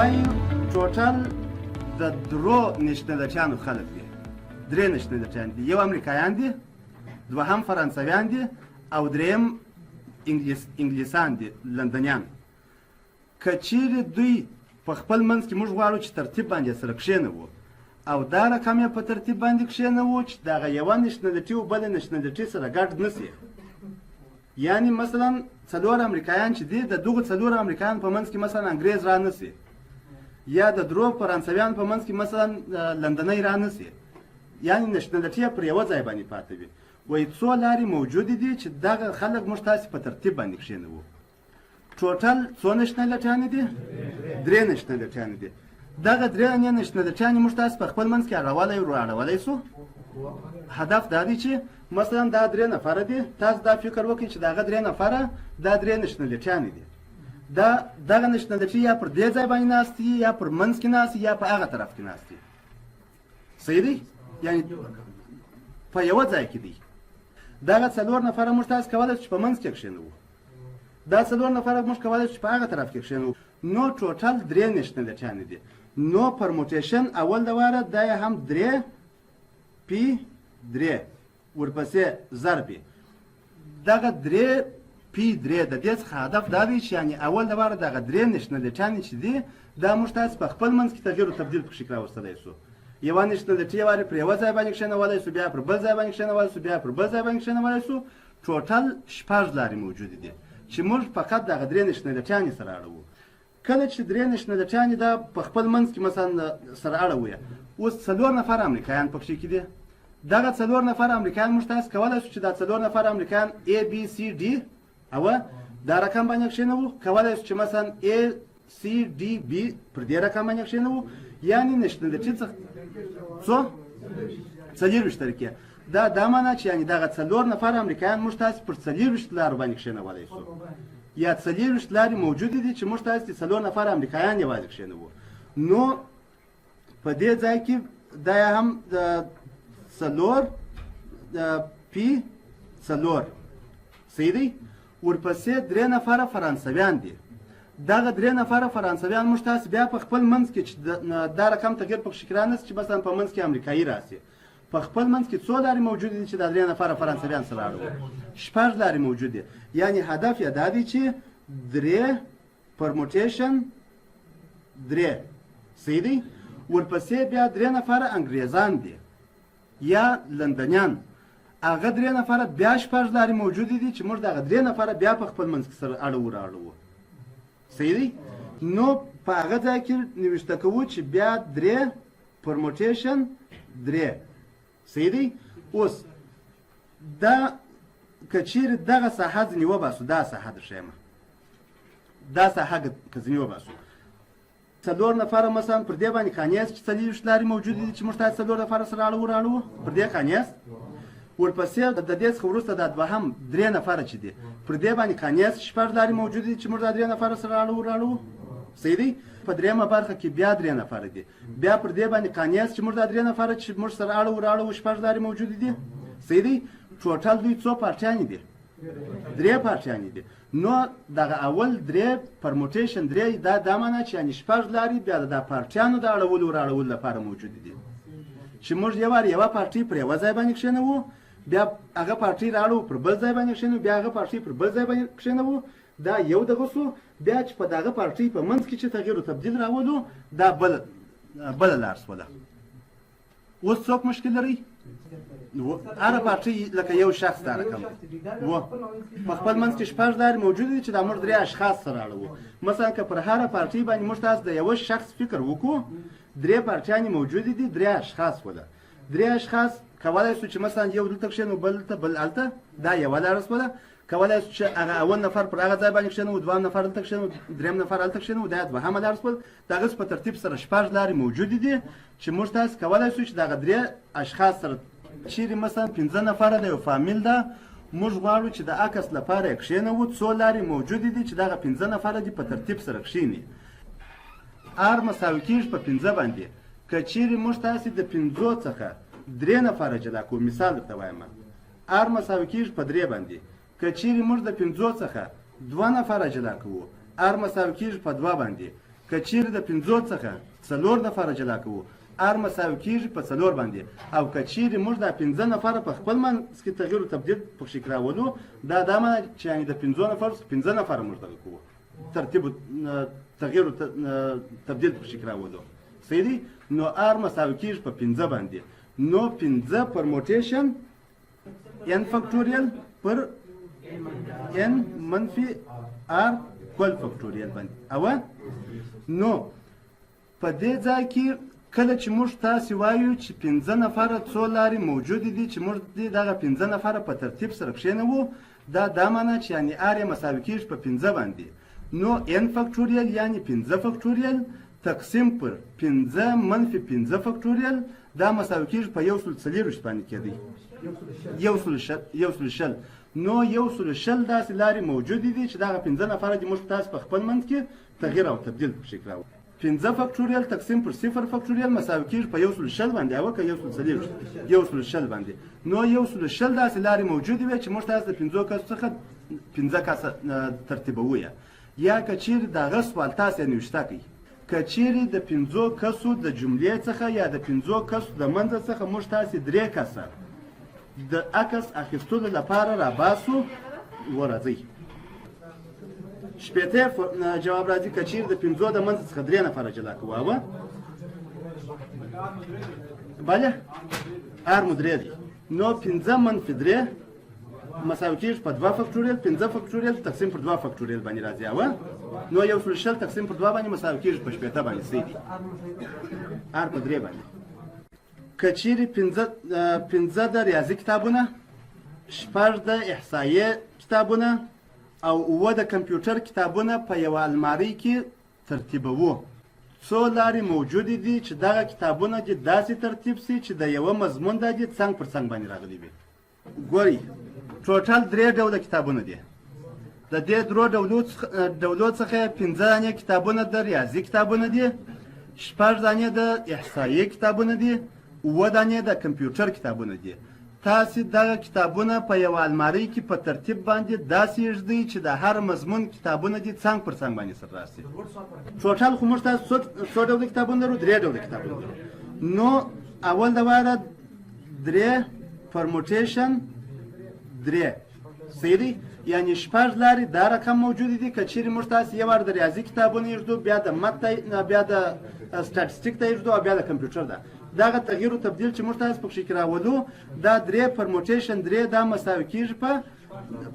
وایي ټوټل د درو نېشنلټیانو خلک دي، درې نېشنلټیان دي، یو امریکایان دي، دوهم فرانسویان دي او دریم انګلیسان دي، لندنیان. که چیرې دوی په خپل منځ کې موږ غواړو چې ترتیب باندې سره کښېنوو او دا رقم یې په ترتیب باندې کښېنوو چې دغه یوه نېشنلټي و بله نېشنلټي سره ګډ نه سي. یعنې مثلا څلور امریکایان چې دي، د دغو څلورو امریکایانو په منځ کې مثلا انګریز را نه سي، یا د درو فرانسویانو په منځ کې مثلا لندنۍ را نه سي، یعنې نېشنلټي یې پر یوه ځای باندې پاتې وي. وایي څو لارې موجودې دي چې دغه خلک موږ تاسې په ترتیب باندې کښېنوو. ټوټل څو نېشنلټیانې دي؟ درې نېشنلټیانې دي. دغه درې نېشنلټیانې موږ تاسې په خپل منځ کې اړولی سو. هدف دا دی چې مثلا دا درې نفره دي، تاسو دا فکر وکړئ چې دغه درې نفره دا درې نېشنلټیانې دي. دغه نېشنلټي یا پر دې ځای باندې ناست دي، یا پر منځ کې ناست دي، یا په هغه طرف کې ناست دي. صحیح دی؟ یعنې په یوه ځای کې دي. دغه څلور نفره موږ تاسې کولی شو چې په منځ کې کښېنوو، دا څلور نفره موږ کولی شو چې په هغه طرف کې کښېنوو. نو ټوټل درې نېشنلټیانې دي. نو پرموټیشن اول د واره دا یې هم درې پی درې ورپسې ضرب یې. دغه درې پی درې د دې څخه هدف دا دی چې یعنې اول د واره دغه درې نېشنلټیانې چې دي دا موږ تاسې په خپل منځ کې تغییر و تبدیل پکښې راوستلی سو. یوه نېشنلټي وارې پر یوه ځای باندې کښېنولی سو، بیا پر بل ځای باندې کښېنولی سو، بیا پر بل ځای باندې کښېنولی سو. ټوټل شپږ لارې موجودې دي چې موږ فقط دغه درې نېشنلټیانې سره اړوو. کله چې درې نېشنلټیانې دا په خپل منځ کې مثلا سره اړوو یې، اوس څلور نفر امریکایان پکښې کې دي. دغه څلور نفر امریکایان موږ تاسې کولی شو چې دا څلور نفر امریکایان A B C D دا رقم باندې کښېنوو. کولی شو چې مثلا A C D B پر دې رقم باندې کښېنوو. یعنې نېشنلټي څخه څو؟ څلېرویشت طریقې. دا معنا چې یعنې دغه څلور نفر امریکایان موږ تاسې پر څلېرویشت لارو باندې کښېنولی سو، یا څلېرویشت لارې موجودې دي چې موږ تاسې څلور نفر امریکایان یوازې کښېنوو. نو په دې ځای کې دا یې هم د څلور پی څلور. صحیح دی؟ ورپسې درې نفره فرانسویان دي. دغه درې نفره فرانسویان موږ تاسې بیا په خپل منځ کې چې دا رقم تغییر پکښې رانه سي چې مثلا په منځ کې امریکایي راسي. په خپل منځ کې څو لارې موجودې دي چې دا درې نفره فرانسویان سره اړوو؟ شپږ لارې موجود دي. یعنې هدف یې دا دی چې درې پرموټیشن درې. صحیح دی؟ ورپسې بیا درې نفره انګریزان دي یا لندنیان. هغه درې نفره بیا شپږ لارې موجودې دي چې موږ دغه درې نفره بیا په خپل منځ کې سره اړوو. صحیح دی؟ نو په هغه ځای کې نوشته کوو چې بیا درې پرموټیشن درې. صحیح دی؟ اوس دا که چیرې دغه ساحه ځینې وباسو، دا ساحه درښیم، دا ساحه که ځینې وباسو، څلور نفره مثلا پر دې باندې قانیاست چې څلېرویشت لارې موجودې دي چې موږ تاسې څلور نفره سره اړوو پر دې قانیاست. ورپسې د دې څخه وروسته دا دوهم درې نفره چې دي پر دې باندې قانیاست شپږ لارې موجودې دي چې موږ دا درې نفره سره اړوو. صحیح دی؟ په درېیمه برخه کې بیا درې نفره دي، بیا پر دې باندې قانیاست چې موږ دا درې نفره چې موږ سره اړوو شپږ لارې موجودې دي. صحیح دی؟ ټوټل دوی څو پارټیانې دي؟ درې پارټیانې دي. نو دغه اول درې پرموټیشن درې دا معنا چې یعنې شپږ لارې بیا د پارټیانو د اړولو لپاره موجودې دي چې موږ یوه پارټي پر یوه ځای باندې کښېنوو، بیا هغه پارټي راړو پر بل ځای باندې کښېنوو، بیا هغه پارټي پر بل ځای باندې کښېنوو. دا یو دغه سو. بیا چې په دغه پارټي په منځ کې چې تغییر و تبدیل راولو، دا بله لار سوله. اوس څوک مشکل لري؟ هره پارټي لکه یو شخص دا رقم په خپل منځ کې شپږ لارې موجودې دي چې دا موږ درې اشخاص سره اړوو. مثلا که پر هره پارټي باندې موږ تاسو د یوه شخص فکر وکړو، درې پارټیانې موجودې دي، درې اشخاص وله. درې اشخاص کولی شو چې مثلا یو دلته کښېنو، بل دلته، بل هلته، دا یوه لاره سوله. کولی شو چې هغه اول نفر پر هغه ځای باندې کښېنو، دویم نفر دلته کښېنو، درېیم نفر هلته کښېنو، دا دوهمه لاره سول. دغسې په ترتیب سره شپږ لارې موجودې دي چې موږ تاسې کولی شو چې دغه درې اشخاص سره چیرې مثلا پنځه نفره د یو فامیل ده، موږ غواړو چې د عکس لپاره یې کښېنوو. څو لارې موجودې دي چې دغه پنځه نفره دي په ترتیب سره کښېني. R مساوي کېږي په پنځه باندې. که چیرې موږ تاسې د پنځو څخه درې نفره جلا کوو، مثال درته وایم، R مساوي کېږي په درې باندې. که چیرې موږ د پنځو څخه دوه نفره جلا کوو، R مساوي کېږي په دوه باندې. که چیرې د 5 څخه 4 نفره جلا کوو ار مساوي کېږي په 4 باندې او که چیرې موږ دا 5 نفره په خپل منځ کې تغییر و تبدیل پکښې راولو دا معنی چې یعنې د 5 نفرو 5 نفره موږ دغه کوو ترتیب تغییر و تبدیل پکښې راولو صحیح دی نو ار مساوي کېږي په 5 باندې نو 5 پرموټیشن n فکټوریل پر n منفي r کل فکټوریل باندې او نو په دې ځای کې کله چې موږ تاسې وایو چې 5 نفره څو لارې موجودې دي چې موږ دغه 5 نفره په ترتیب سره کښېنوو دا معنی چې یعنې r یې مساوي کېږي په 5 باندې نو n فکټوریل یعنې 5 فکټوریل تقسیم پر 5 منفي 5 فکټوریل دا مساوي کېږي په 140 باندې کېدی 100 نو 100 داسې لارې موجودې دي چې دغه 5 نفره دي موږ تاسو په خپل منځ کې تغییر او تبدیل پکښې راوړو 5 فکټوریل تقسیم پر 0 فکټوریل مساوي کېږي په 100 باندې او که 100 باندې نو 100 داسې لارې موجودې وي چې موږ تاسو د 5 کسو څخه 5 کسه ترتیبوو یا که چیرې دغه سوال تاسې نوشته کوي که چیرې د 5 کسو د جملې څخه یا د 5 کسو د منځ څخه موږ تاسې 3 کسه د عکس اخیستلو لپاره راباسو ورځئ شپېته جواب راځي که چیرې د 5 د منځ څخه 3 نفره جلا کوو بله ار مو 3 دی نو 5 منفي 3 مساوي کېږي په 2 فکټوریل 5 فکټوریل تقسیم پر 2 فکټوریل باندې راځي نو 100 تقسیم پر 2 باندې مساوي کېږي په 15 باندې صحیح دی ار په 3 باندې که چیرې 5 د ریاضي کتابونه 6 د احصایې کتابونه او 9 د کمپیوټر کتابونه په یوه المارۍ کې ترتیبوو څو لارې موجودې دي چې دغه کتابونه دې داسې ترتیب سي چې د یوه مضمون دا دې څنګ پر څنګ باندې راغلي وي ګورئ ټوټل 3 ډوله کتابونه دي د دې 3 ډولو څخه 15 دانې کتابونه د ریاضي کتابونه دي 6 دانې د احصایې کتابونه دي 9 دانې د کمپیوټر کتابونه دي تاسې دغه کتابونه په یوه المارۍ کې په ترتیب باندې داسې ایږدئ چې د هر مضمون کتابونه دي څنګ پر څنګ باندې سره راسي ټوټل خو موږ تاسو څو ډوله کتابونه لرو 3 ډوله کتابونه لرو نو اول د واره 3 پرموټیشن 3 صحیح دی یعنې 6 لارې دا رقم موجودې دي که چیرې موږ تاسې یو وار د ریاضي کتابونه ایږدو بیا د مت بیا د سټاټسټیک ته ایږدو او بیا د کمپیوټر ده دغه تغییر و تبدیل چې موږ تاسو پکښې راولو دا 3 پرموټیشن 3 دا مساوي کېږي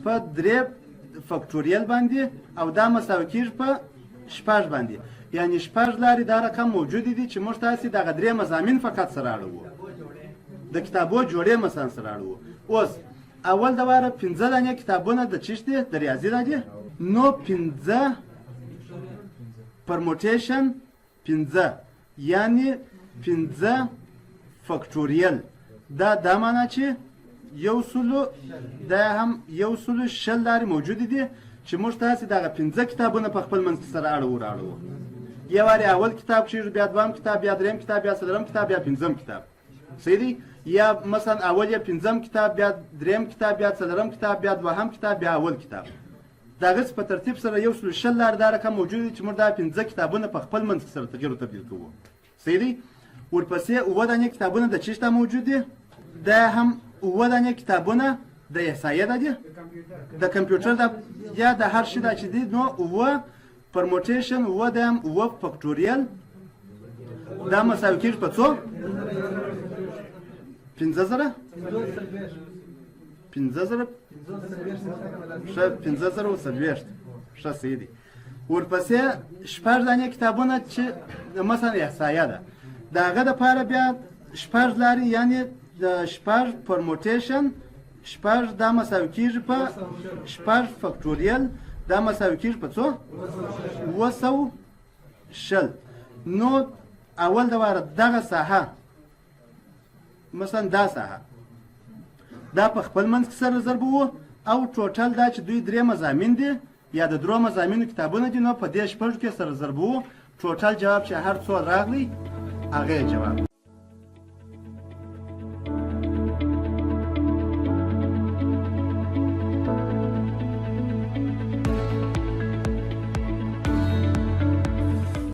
په 3 فکټوریل باندې او دا مساوي کېږي په 6 باندې یعنې 6 لارې دا رقم موجودې دي چې موږ تاسې دغه 3 مضامین فقط سره اړوو د کتابو جوړې مثلا سره اړوو اوس اول د واره 15 دانې کتابونه د چیش دي د ریاضي دي نو 15 پرموټیشن 15 یعنی 15 فکټوریل دا معنی چې 100 دا هم 100 لارې موجودې دي چې موږ تاسې دغه 15 کتابونه په خپل منځ کې سره اړوو یو وارې اول کتاب کېږي بیا دویم کتاب بیا دریم کتاب بیا څلورم کتاب بیا پنځم کتاب صحیح دی یا مثلا اول یې پنځم کتاب بیا دریم کتاب بیا څلورم کتاب بیا دوهم کتاب بیا اول کتاب دغسې په ترتیب سره 100 لارې دا رقم موجود دي چې موږ دا 15 کتابونه په خپل منځ کې سره تغییر و تبدیل کوو صحیح دی ورپسې 9 دانې کتابونه د چی شته موجود دي دا هم 9 دانې کتابونه د احصایې دي د کمپیوټر یا د هر شي دا چې دي نو 9 پرموټیشن 9 د هم 9 فکټوریل دا مساوي کېږي په څو 15,000 ښه صحیح دی ورپسې 6 دانې کتابونه چې مثلا احصایه ده د هغه دپاره بیا 6 لارې یعنې د 6 پرموټیشن 6 دا مساوي کېږي په 6 فکټوریل دا مساوي کېږي په څو 200 نو اول د واره دغه ساحه مثلا دا ساحه دا په خپل منځ کې سره ضربوو او ټوټل دا چې دوی 3 مضامین دي یا د 3 مضامینو کتابونه دي نو په دې 6 کې سره ضربوو ټوټل جواب چې هر څو راغلی هغه جواب